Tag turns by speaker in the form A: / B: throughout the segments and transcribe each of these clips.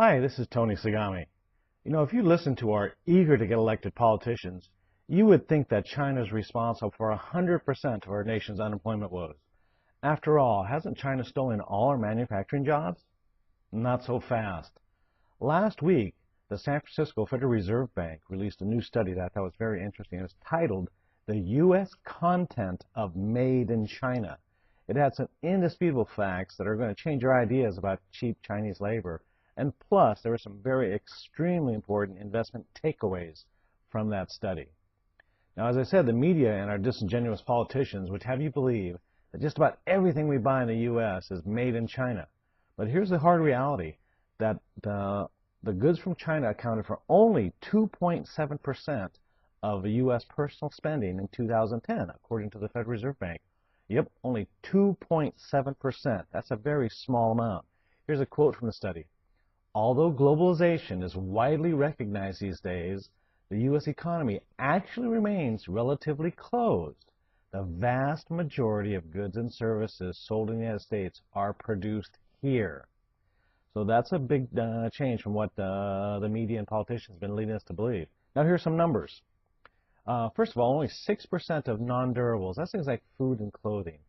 A: Hi, this is Tony Sagami. You know, if you listen to our eager to get elected politicians, you would think that China is responsible for 100% of our nation's unemployment woes. After all, hasn't China stolen all our manufacturing jobs? Not so fast. Last week, the San Francisco Federal Reserve Bank released a new study that I thought was very interesting. It was titled "The U.S. Content of Made in China." It had some indisputable facts that are going to change your ideas about cheap Chinese labor. And plus, there were some very extremely important investment takeaways from that study. Now, as I said, the media and our disingenuous politicians would have you believe that just about everything we buy in the U.S. is made in China. But here's the hard reality, that the goods from China accounted for only 2.7% of the U.S. personal spending in 2010, according to the Federal Reserve Bank. Yep, only 2.7%. That's a very small amount. Here's a quote from the study. Although globalization is widely recognized these days, the U.S. economy actually remains relatively closed. The vast majority of goods and services sold in the United States are produced here. So that's a big change from what the media and politicians have been leading us to believe. Now here's some numbers. First of all, only 6% of non-durables, that's things like food and clothing,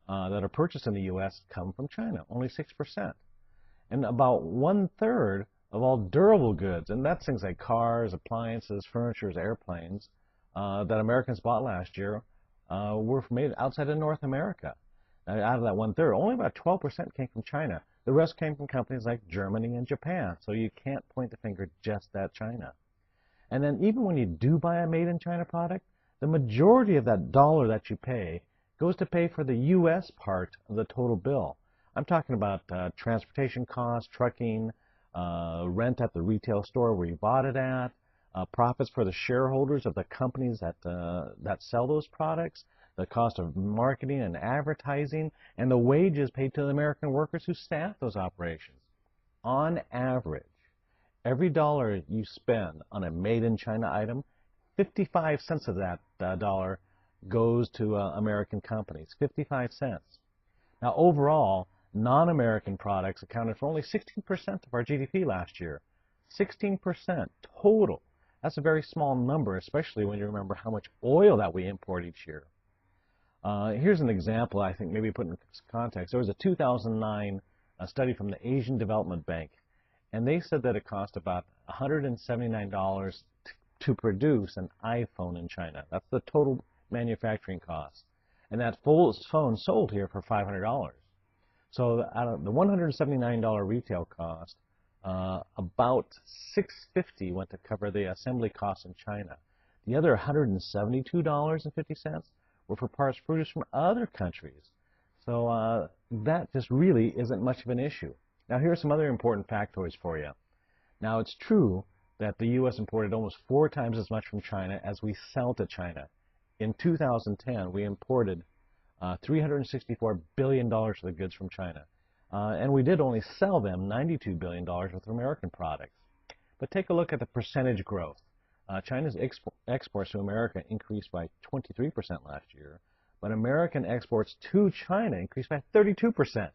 A: that are purchased in the U.S. come from China, only 6%. And about 1/3 of all durable goods, and that's things like cars, appliances, furniture, airplanes, that Americans bought last year, were made outside of North America. Now, out of that 1/3, only about 12% came from China. The rest came from companies like Germany and Japan. So you can't point the finger just at China. And then even when you do buy a made-in-China product, the majority of that dollar that you pay goes to pay for the U.S. part of the total bill. I'm talking about transportation costs, trucking, rent at the retail store where you bought it at, profits for the shareholders of the companies that sell those products, the cost of marketing and advertising, and the wages paid to the American workers who staff those operations. On average, every dollar you spend on a made-in-China item, 55 cents of that dollar goes to American companies, 55 cents. Now, overall, non-American products accounted for only 16% of our GDP last year. 16% total. That's a very small number, especially when you remember how much oil that we import each year. Here's an example, I think, maybe put in context. There was a 2009 study from the Asian Development Bank, and they said that it cost about $179 to produce an iPhone in China. That's the total manufacturing cost. And that full phone sold here for $500. So out of the $179 retail cost, about $650 went to cover the assembly costs in China. The other $172.50 were for parts produced from other countries. So that just really isn't much of an issue. Now here are some other important factoids for you. Now it's true that the U.S. imported almost 4 times as much from China as we sell to China. In 2010, we imported $364 billion worth of goods from China. And we did only sell them $92 billion worth of American products. But take a look at the percentage growth. China's exports to America increased by 23% last year, but American exports to China increased by 32%,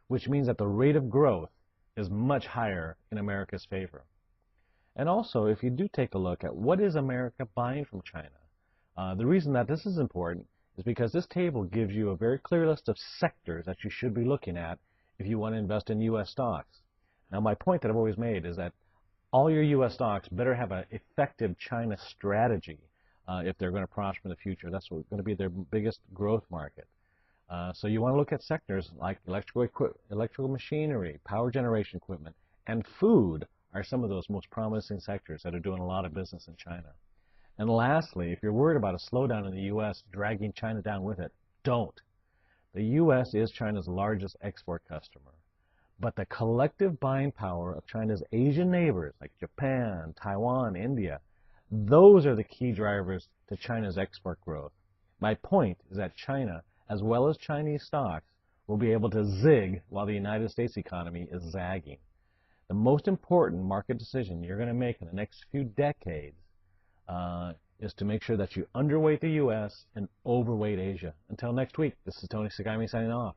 A: which means that the rate of growth is much higher in America's favor. And also, if you do take a look at what is America buying from China, the reason that this is important is because this table gives you a very clear list of sectors that you should be looking at if you want to invest in U.S. stocks. Now, my point that I've always made is that all your U.S. stocks better have an effective China strategy if they're going to prosper in the future. That's going to be their biggest growth market. So you want to look at sectors like electrical machinery, power generation equipment, and food are some of those most promising sectors that are doing a lot of business in China. And lastly, if you're worried about a slowdown in the U.S. dragging China down with it, don't. The U.S. is China's largest export customer. But the collective buying power of China's Asian neighbors like Japan, Taiwan, India, those are the key drivers to China's export growth. My point is that China, as well as Chinese stocks, will be able to zig while the United States economy is zagging. The most important market decision you're going to make in the next few decades is to make sure that you underweight the U.S. and overweight Asia. Until next week, this is Tony Sagami signing off.